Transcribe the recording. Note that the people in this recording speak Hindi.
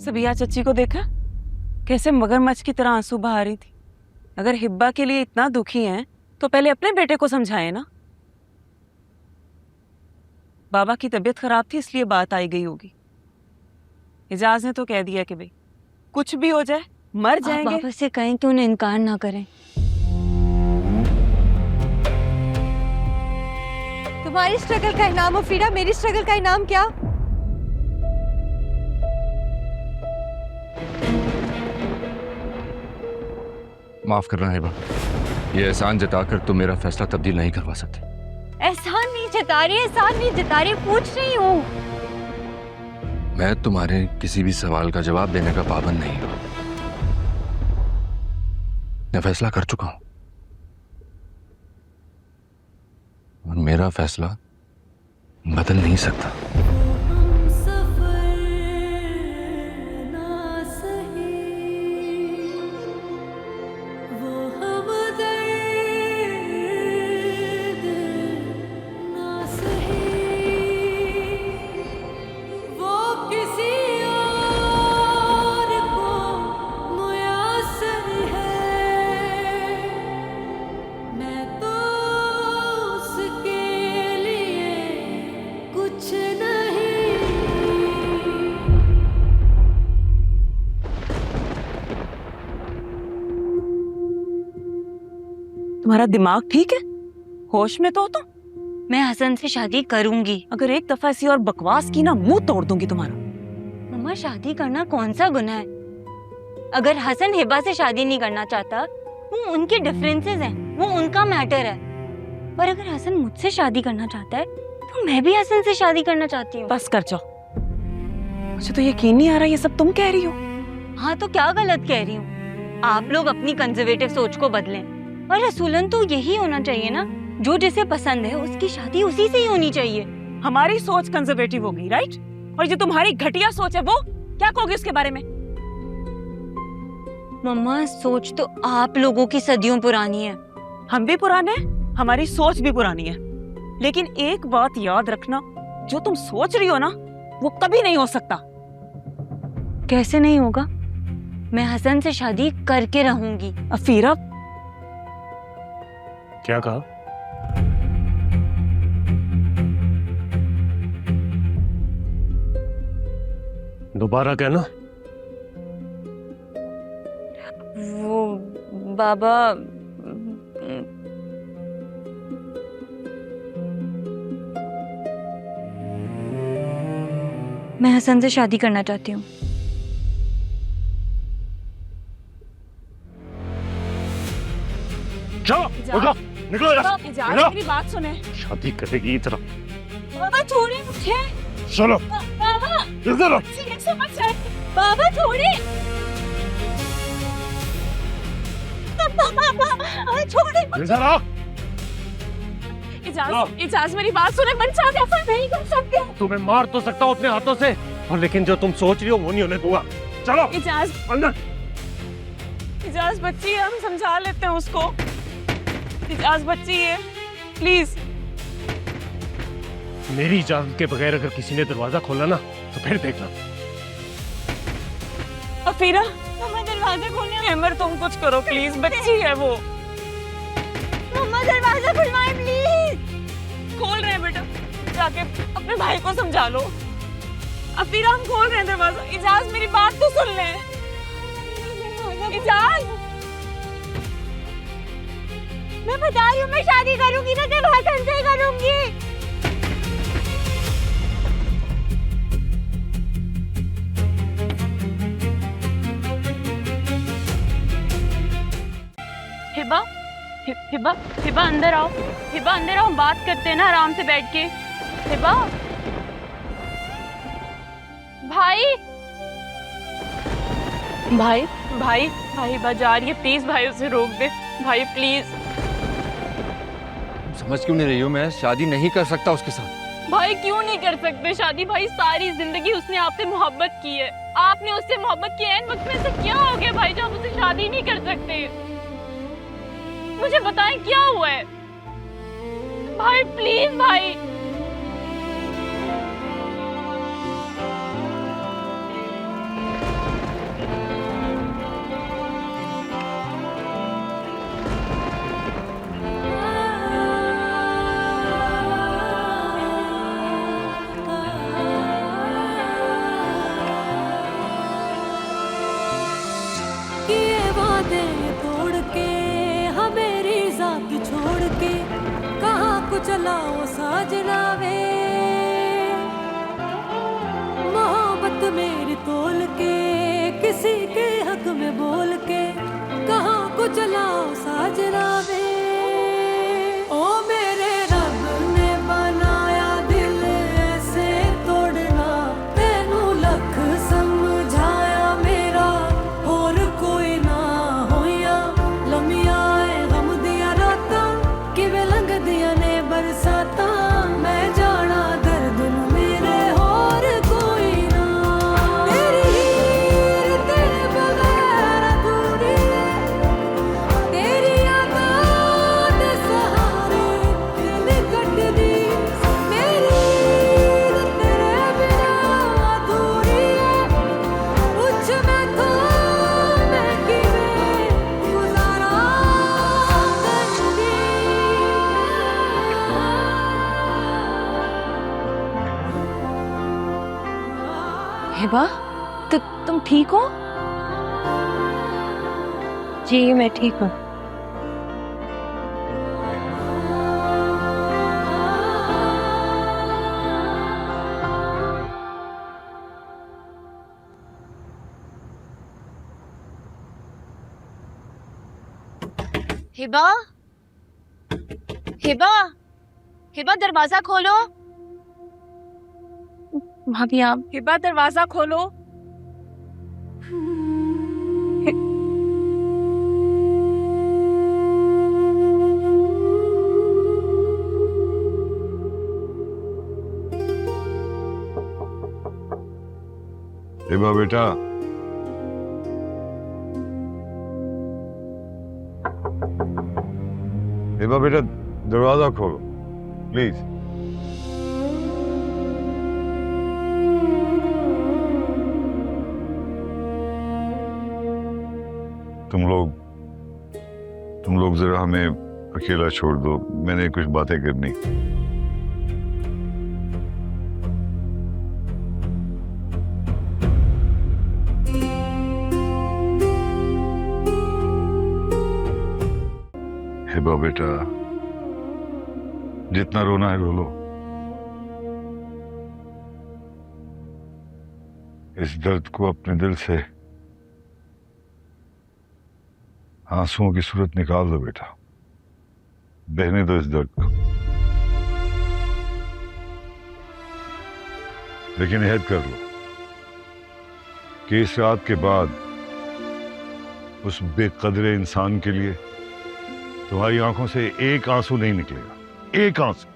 सबिया चच्ची को देखा कैसे मगरमच्छ की तरह आंसू बहा रही थी। अगर हिब्बा के लिए इतना दुखी हैं तो पहले अपने बेटे को समझाए ना। बाबा की तबीयत खराब थी इसलिए बात आई गई होगी। इजाज ने तो कह दिया कि भाई कुछ भी हो जाए मर जाएंगे। बाबा से कहें कि उन्हें इनकार ना करें। तुम्हारी स्ट्रगल का इनाम अफीरा, मेरी स्ट्रगल का इनाम क्या? माफ करना है बा, ये एहसान जताकर तुम मेरा फैसला तब्दील नहीं करवा सकते। एहसान नहीं जता रही, एहसान नहीं जता रही, पूछ रही हूँ। मैं तुम्हारे किसी भी सवाल का जवाब देने का पाबंद नहीं हूं। मैं फैसला कर चुका हूं और मेरा फैसला बदल नहीं सकता। तुम्हारा दिमाग ठीक है? होश में तो हो तुम? मैं हसन से शादी करूंगी। अगर एक दफा ऐसी और बकवास की ना मुंह तोड़ दूंगी तुम्हारा। मम्मा शादी करना कौन सा गुनाह है? अगर हसन हिबा से शादी नहीं करना चाहता वो उनके डिफरेंसेस हैं, वो उनका मैटर है। पर अगर हसन मुझसे शादी करना चाहता है तो मैं भी हसन से शादी करना चाहती हूँ। बस कर जाओ, मुझे तो यकीन नहीं आ रहा ये सब तुम कह रही हो। हाँ तो क्या गलत कह रही हूँ? आप लोग अपनी कंजर्वेटिव सोच को बदलें। और रसूलन तो यही होना चाहिए ना, जो जिसे पसंद है उसकी शादी उसी से ही होनी चाहिए। हमारी सोच कंजर्वेटिव होगी, राइट? और जो तुम्हारी घटिया सोच है वो क्या कहोगे उसके बारे में? मम्मा सोच तो आप लोगों की सदियों पुरानी है। हम भी पुराने हैं, हमारी सोच भी पुरानी है। लेकिन एक बात याद रखना, जो तुम सोच रही हो ना वो कभी नहीं हो सकता। कैसे नहीं होगा? मैं हसन से शादी करके रहूंगी। अफीरा, क्या कहा? दोबारा कहना। वो बाबा, मैं हसन से शादी करना चाहती हूँ। चलो निकलो यहाँ। इजाज़, मेरी बात सुने। शादी करेगी इतना। बाबा छोड़े मुझे। चलो बाबा इधर आओ। बाबा छोड़े। बाबा छोड़े। इधर आओ। इजाज़ मेरी बात सुने। बच्चा ऐसा नहीं कर सकते। तुम्हें मार तो सकता हूँ अपने हाथों से, और लेकिन जो तुम सोच रही हो वो नहीं होने दूंगा। चलो इजाज़, अंदर। इजाज़ बच्ची है, हम समझा लेते हैं उसको। इजाज़ बच्ची है, प्लीज। मेरी इजाजत के बगैर अगर किसी ने दरवाजा खोला ना तो फिर देखना। अफीरा, मम्मा दरवाजा खोलने। हैमर तुम कुछ करो प्लीज, बच्ची है वो। मम्मा दरवाजा खुलवाएं प्लीज। खोल रहे हैं बेटा, जाके अपने भाई को समझा लो। अफीरा हम खोल रहे हैं दरवाजा। इजाज़ मेरी बात तो सुन ले। इजाज़, मैं बता रही हूँ मैं शादी करूंगी ना तो हसन से करूंगी। हिबा, हिबा, हिबा अंदर आओ। हिबा अंदर आओ, बात करते हैं ना आराम से बैठ के। हिबा, भाई भाई भाई भाई हिबा जा रही है, प्लीज भाई उसे रोक दे। भाई प्लीज। समझ क्यों नहीं रही हो? मैं शादी नहीं कर सकता उसके साथ। भाई क्यों नहीं कर सकते शादी? भाई सारी जिंदगी उसने आपसे मोहब्बत की है, आपने उससे मोहब्बत की है। इन वक्त में ऐसा क्या हो गया भाई जो आप उससे शादी नहीं कर सकते? मुझे बताएं क्या हुआ है? भाई प्लीज भाई। कुचला वो साजना वे मोहब्बत मेरी तोल के किसी के हक में बोल के कहाँ कुचला वो साजना वे ओ मेरे रब ने बनाया दिल ऐसे तोड़ना तेनू लख समझाया मेरा और कोई ना होया लम्बिया गम दिया राता किवे लंघ दिया ने बरसाता मैं जाना दर्द नू मेरे और कोई ना तेरी हीर तेरे बगैर अधूरी है तेरी यादां दे सहारे दिल कटदी मेरी हीर तेरे बिना अधूरी है पूछ मैं तो मैं किवें गुजारा करदी हिबा, तो तुम ठीक हो? जी मैं ठीक हूँ। हिबा, हिबा, हिबा दरवाजा खोलो। भाभी आप हिबा दरवाजा खोलो। हिबा बेटा हिबा बेटा दरवाजा खोलो प्लीज। तुम लोग जरा हमें अकेला छोड़ दो, मैंने कुछ बातें करनी। हिबा बेटा जितना रोना है रो लो, इस दर्द को अपने दिल से आंसुओं की सूरत निकाल दो बेटा, बहने दो इस दर्द को। लेकिन याद कर लो कि इस रात के बाद उस बेकदरे इंसान के लिए तुम्हारी आंखों से एक आंसू नहीं निकलेगा, एक आंसू।